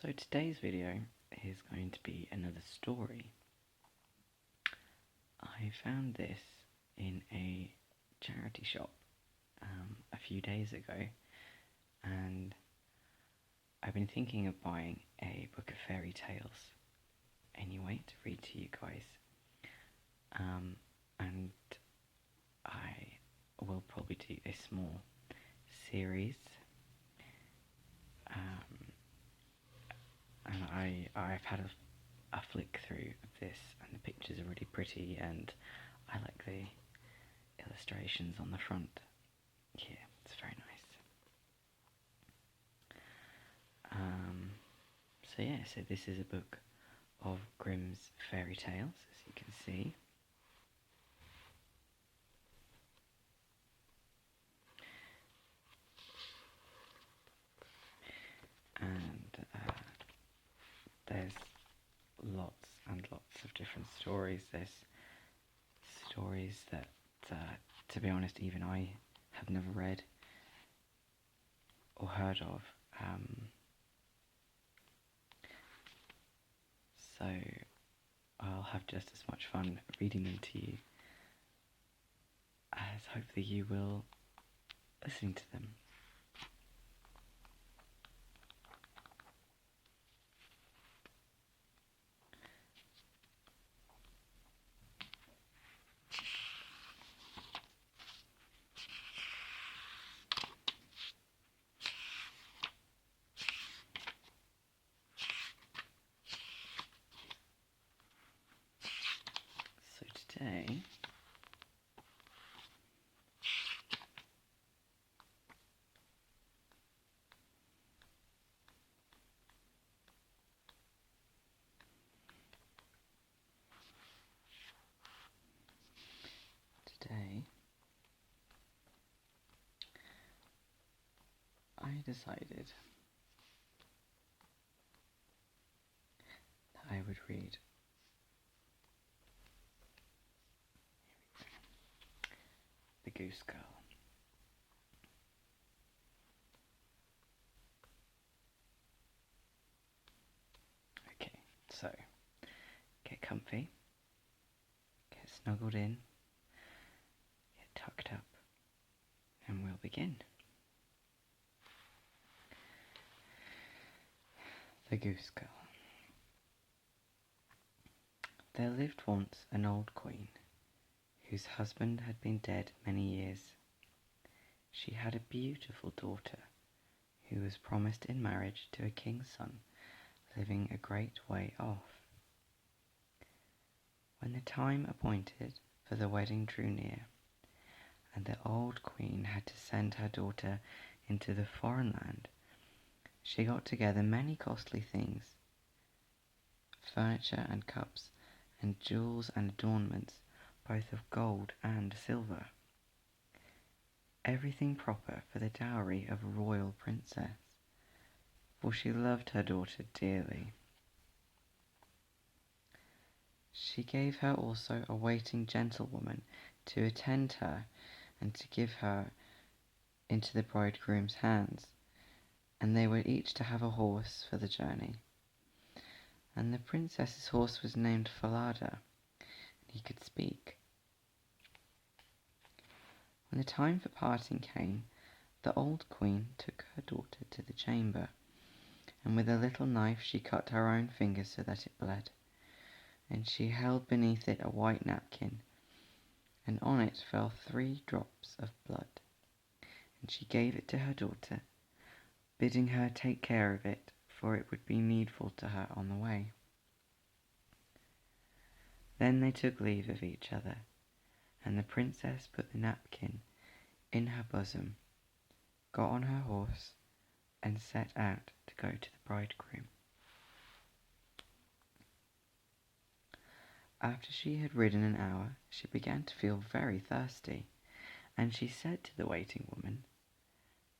So today's video is going to be another story. I found this in a charity shop a few days ago, and I've been thinking of buying a book of fairy tales anyway to read to you guys, and I will probably do a small series. And I've had a flick through of this, and the pictures are really pretty, and I like the illustrations on the front. Yeah, it's very nice. So this is a book of Grimm's fairy tales, as you can see. And there's lots and lots of different stories. There's stories that, to be honest, even I have never read or heard of. So I'll have just as much fun reading them to you as hopefully you will listening to them. So today I decided that I would read The Goose Girl. Okay, so get comfy, get snuggled in, get tucked up, and we'll begin. The Goose Girl. There lived once an old queen, whose husband had been dead many years. She had a beautiful daughter, who was promised in marriage to a king's son, living a great way off. When the time appointed for the wedding drew near, and the old queen had to send her daughter into the foreign land, she got together many costly things, furniture and cups, and jewels and adornments, both of gold and silver. Everything proper for the dowry of a royal princess, for she loved her daughter dearly. She gave her also a waiting gentlewoman to attend her and to give her into the bridegroom's hands, and they were each to have a horse for the journey. And the princess's horse was named Falada, and he could speak. When the time for parting came, the old queen took her daughter to the chamber, and with a little knife she cut her own finger so that it bled, and she held beneath it a white napkin, and on it fell 3 drops of blood, and she gave it to her daughter, bidding her take care of it, for it would be needful to her on the way. Then they took leave of each other, and the princess put the napkin in her bosom, got on her horse, and set out to go to the bridegroom. After she had ridden an hour, she began to feel very thirsty, and she said to the waiting woman,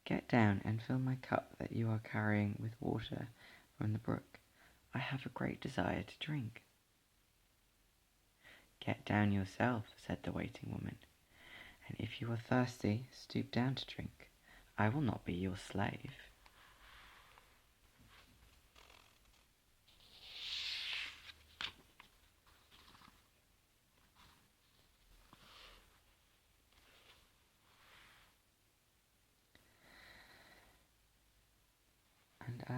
"Get down and fill my cup that you are carrying with water from the brook. I have a great desire to drink." "Get down yourself," said the waiting woman, "and if you are thirsty, stoop down to drink. I will not be your slave."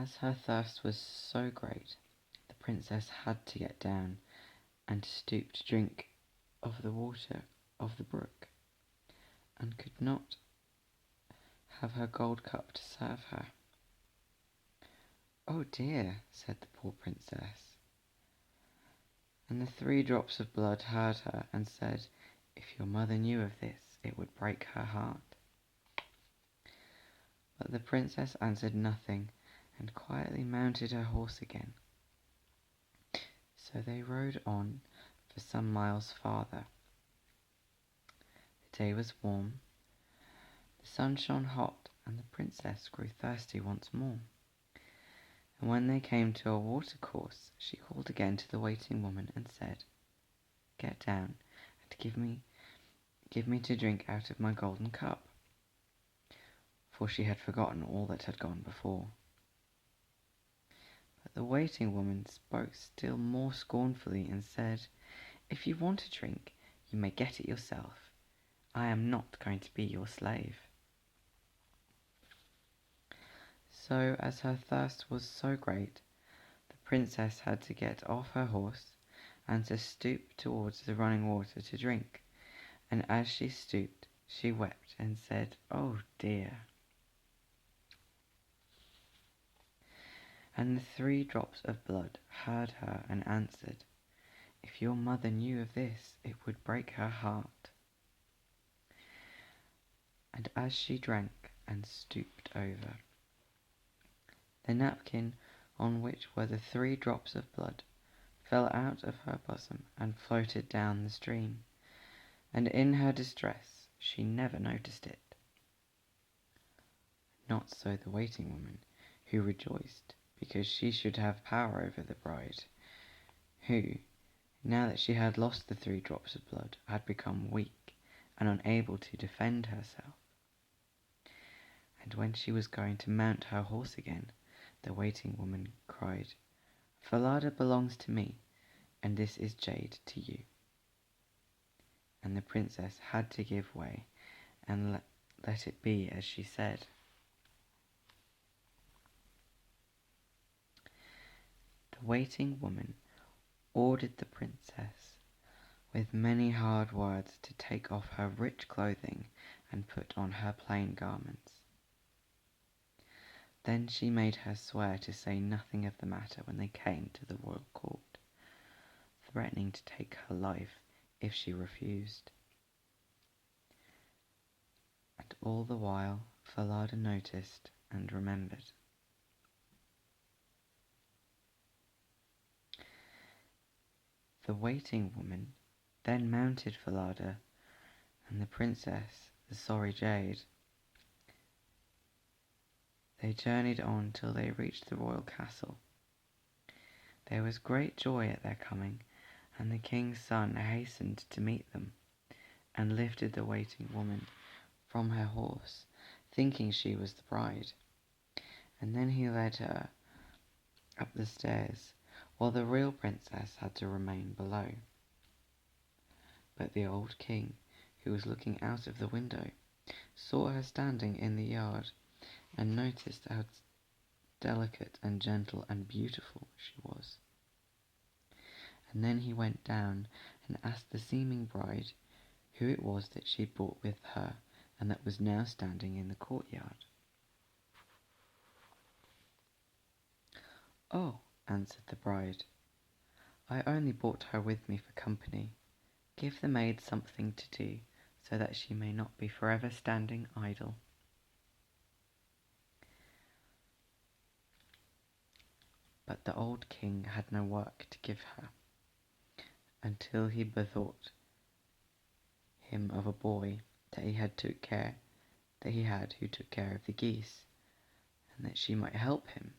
As her thirst was so great, the princess had to get down and stoop to drink of the water of the brook, and could not have her gold cup to serve her. "Oh dear," said the poor princess. And the 3 drops of blood heard her and said, "If your mother knew of this, it would break her heart." But the princess answered nothing, and quietly mounted her horse again. So they rode on for some miles farther. The day was warm, the sun shone hot, and the princess grew thirsty once more. And when they came to a watercourse, she called again to the waiting woman and said, "Get down and give me to drink out of my golden cup," for she had forgotten all that had gone before. But the waiting woman spoke still more scornfully and said, "If you want a drink, you may get it yourself. I am not going to be your slave." So, as her thirst was so great, the princess had to get off her horse and to stoop towards the running water to drink. And as she stooped, she wept and said, "Oh dear." And the 3 drops of blood heard her and answered, "If your mother knew of this, it would break her heart." And as she drank and stooped over, the napkin on which were the 3 drops of blood fell out of her bosom and floated down the stream, and in her distress she never noticed it. Not so the waiting woman, who rejoiced because she should have power over the bride, who, now that she had lost the 3 drops of blood, had become weak and unable to defend herself. And when she was going to mount her horse again, the waiting woman cried, "Falada belongs to me, and this is jade to you." And the princess had to give way and let it be as she said. The waiting woman ordered the princess with many hard words to take off her rich clothing and put on her plain garments. Then she made her swear to say nothing of the matter when they came to the royal court, threatening to take her life if she refused. And all the while Falada noticed and remembered. The waiting woman then mounted Falada and the princess, the sorry jade. They journeyed on till they reached the royal castle. There was great joy at their coming, and the king's son hastened to meet them, and lifted the waiting woman from her horse, thinking she was the bride. And then he led her up the stairs, while the real princess had to remain below. But the old king, who was looking out of the window, saw her standing in the yard, and noticed how delicate and gentle and beautiful she was. And then he went down and asked the seeming bride who it was that she had brought with her, and that was now standing in the courtyard. "Oh," answered the bride, "I only brought her with me for company. Give the maid something to do, so that she may not be forever standing idle." But the old king had no work to give her, until he bethought him of a boy that he had who took care of the geese, and that she might help him.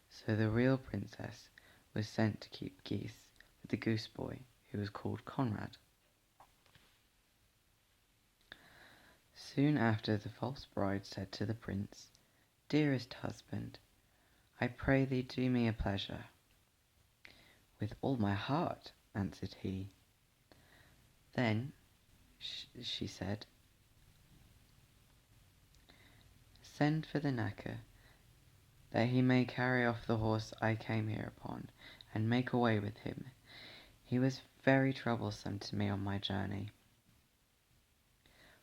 So the real princess was sent to keep geese with the goose boy, who was called Conrad. Soon after, the false bride said to the prince, "Dearest husband, I pray thee do me a pleasure." "With all my heart," answered he. Then she said, Send for the knacker, that he may carry off the horse I came here upon, and make away with him. He was very troublesome to me on my journey."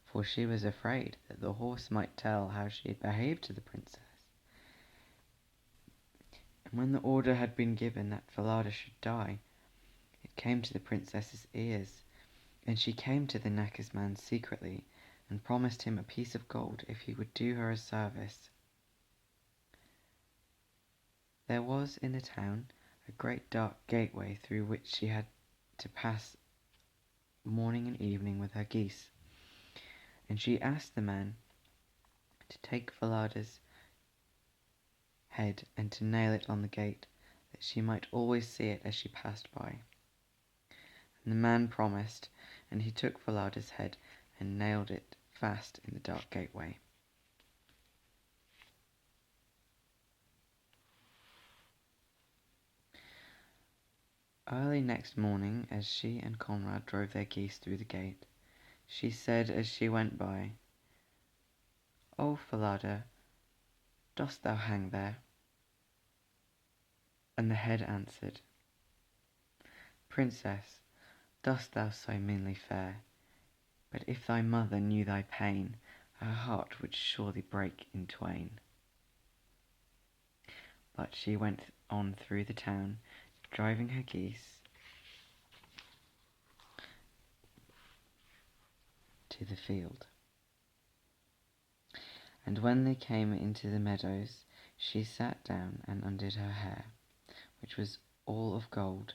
For she was afraid that the horse might tell how she had behaved to the princess. And when the order had been given that Falada should die, it came to the princess's ears, and she came to the knacker's man secretly, and promised him a piece of gold if he would do her a service. There was in the town a great dark gateway through which she had to pass morning and evening with her geese, and she asked the man to take Falada's head and to nail it on the gate, that she might always see it as she passed by. And the man promised, and he took Falada's head and nailed it fast in the dark gateway. Early next morning, as she and Conrad drove their geese through the gate, she said as she went by, "O Falada, dost thou hang there?" And the head answered, "Princess, dost thou so meanly fare? But if thy mother knew thy pain, her heart would surely break in twain." But she went on through the town, driving her geese to the field. And when they came into the meadows, she sat down and undid her hair, which was all of gold.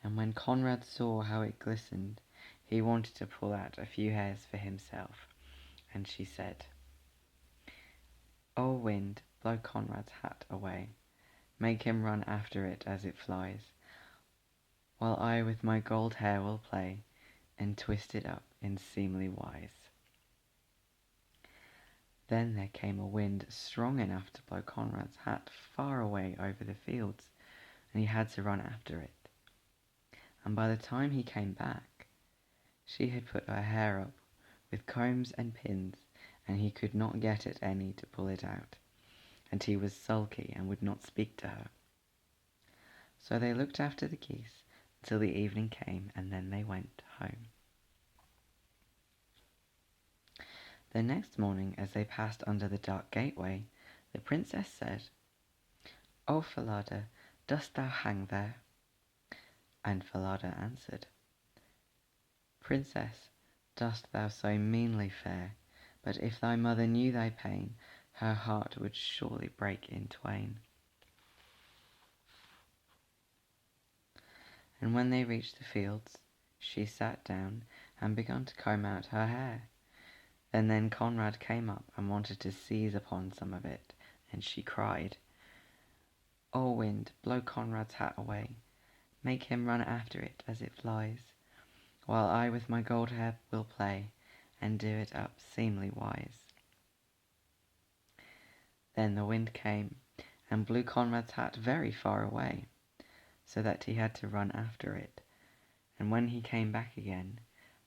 And when Conrad saw how it glistened, he wanted to pull out a few hairs for himself, and she said, "O wind, blow Conrad's hat away, make him run after it as it flies, while I with my gold hair will play, and twist it up in seemly wise." Then there came a wind strong enough to blow Conrad's hat far away over the fields, and he had to run after it. And by the time he came back, she had put her hair up with combs and pins, and he could not get at any to pull it out, and he was sulky and would not speak to her. So they looked after the geese until the evening came, and then they went home. The next morning, as they passed under the dark gateway, the princess said, "O Falada, dost thou hang there?" And Falada answered, "Princess, dost thou so meanly fare? But if thy mother knew thy pain, her heart would surely break in twain." And when they reached the fields, she sat down and began to comb out her hair. And then Conrad came up and wanted to seize upon some of it, and she cried, "O wind, blow Conrad's hat away, make him run after it as it flies, while I with my gold hair will play, and do it up seemly wise." Then the wind came and blew Conrad's hat very far away, so that he had to run after it, and when he came back again,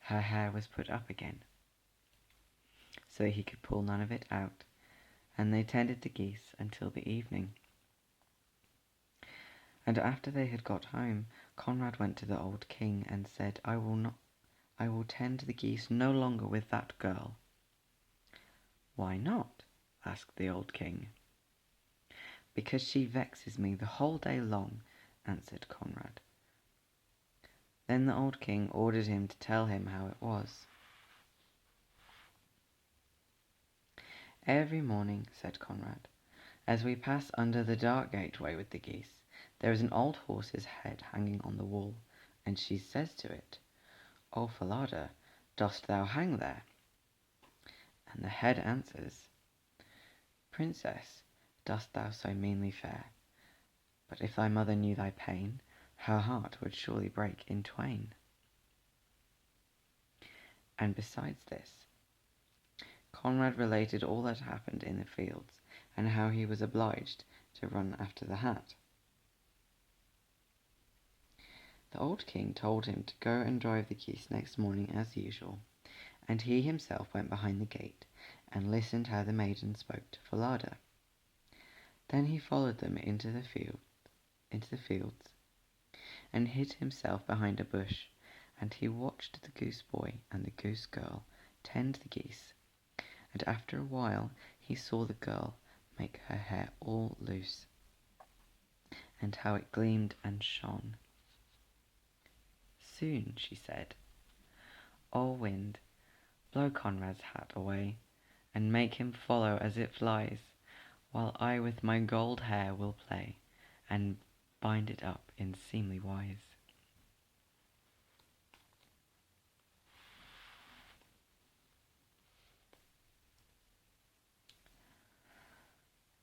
her hair was put up again, so he could pull none of it out, and they tended the geese until the evening. And after they had got home, Conrad went to the old king and said, I will tend the geese no longer with that girl." "Why not?" asked the old king. "Because she vexes me the whole day long," answered Conrad. Then the old king ordered him to tell him how it was. "Every morning," said Conrad, "as we pass under the dark gateway with the geese, there is an old horse's head hanging on the wall, and she says to it, 'O Falada, dost thou hang there?' And the head answers, 'Princess, dost thou so meanly fare? But if thy mother knew thy pain, her heart would surely break in twain.' And besides this, Conrad related all that happened in the fields, and how he was obliged to run after the hat. The old king told him to go and drive the geese next morning as usual, and he himself went behind the gate, and listened how the maiden spoke to Falada. Then he followed them into the fields, and hid himself behind a bush, and he watched the goose boy and the goose girl tend the geese, and after a while he saw the girl make her hair all loose, and how it gleamed and shone. Soon she said, "O wind, blow Conrad's hat away, and make him follow as it flies, while I with my gold hair will play, and bind it up in seemly wise."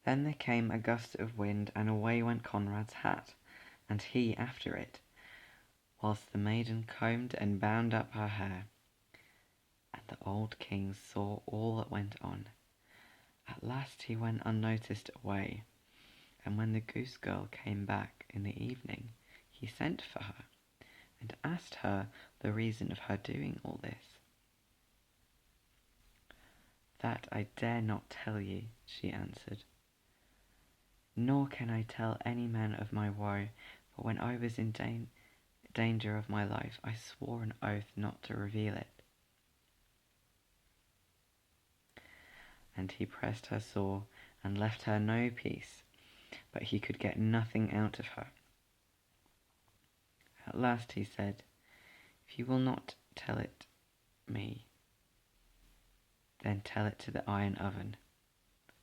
Then there came a gust of wind, and away went Conrad's hat, and he after it, whilst the maiden combed and bound up her hair. And the old king saw all that went on. At last he went unnoticed away, and when the goose girl came back in the evening, he sent for her, and asked her the reason of her doing all this. "That I dare not tell ye," she answered, "nor can I tell any man of my woe, but when I was in danger of my life, I swore an oath not to reveal it." And he pressed her sore, and left her no peace, but he could get nothing out of her. At last he said, "If you will not tell it me, then tell it to the iron oven,"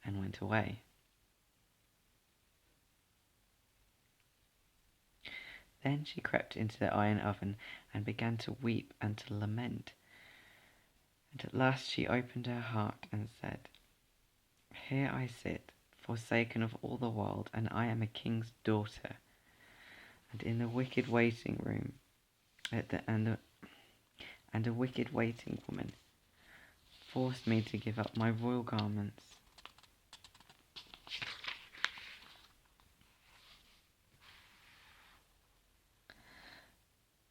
and went away. Then she crept into the iron oven and began to weep and to lament. And at last she opened her heart and said, "Here I sit, forsaken of all the world, and I am a king's daughter. And in the wicked waiting room, and a wicked waiting woman forced me to give up my royal garments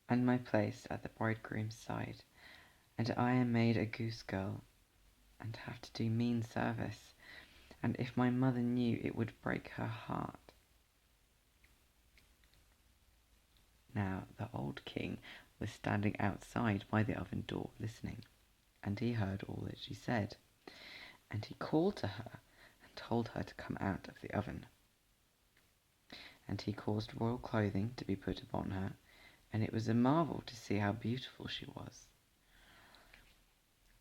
and my place at the bridegroom's side, and I am made a goose girl, and have to do mean service, and if my mother knew, it would break her heart." Now the old king was standing outside by the oven door listening, and he heard all that she said, and he called to her and told her to come out of the oven. And he caused royal clothing to be put upon her, and it was a marvel to see how beautiful she was.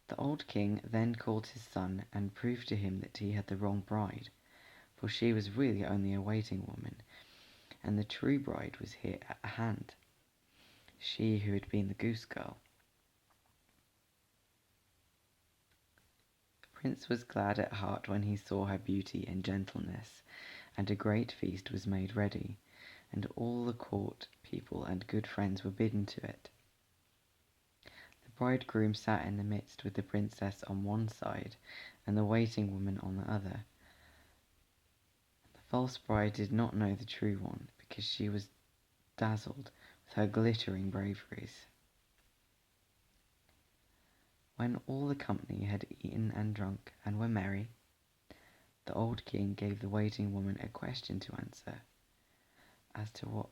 The old king then called his son and proved to him that he had the wrong bride, for she was really only a waiting woman, and the true bride was here at hand, she who had been the goose girl. The prince was glad at heart when he saw her beauty and gentleness, and a great feast was made ready, and all the court people and good friends were bidden to it. The bridegroom sat in the midst with the princess on one side and the waiting woman on the other. The false bride did not know the true one, because she was dazzled with her glittering braveries. When all the company had eaten and drunk and were merry, the old king gave the waiting woman a question to answer as to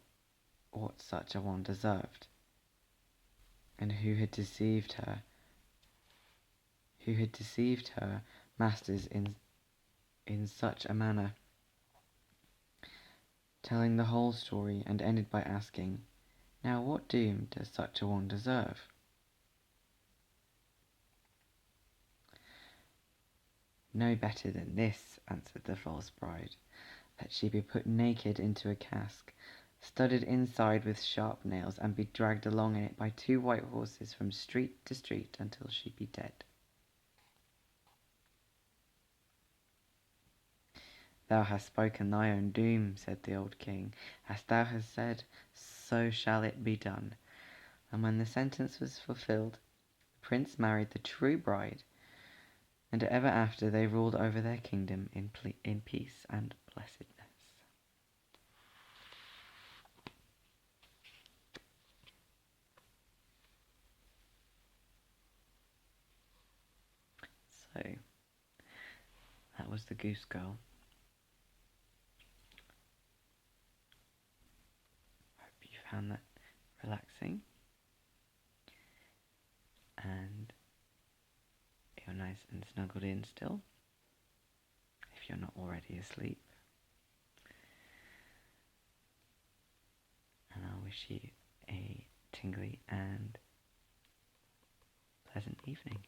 what such a one deserved, and who had deceived her masters in such a manner, telling the whole story, and ended by asking, "Now what doom does such a one deserve?" "No better than this," answered the false bride, "that she be put naked into a cask, studded inside with sharp nails, and be dragged along in it by 2 white horses from street to street until she be dead." "Thou hast spoken thy own doom," said the old king. "As thou hast said, so shall it be done." And when the sentence was fulfilled, the prince married the true bride, and ever after they ruled over their kingdom in peace and blessedness. So, the Goose Girl. Hope you found that relaxing and you're nice and snuggled in still, if you're not already asleep. And I wish you a tingly and pleasant evening.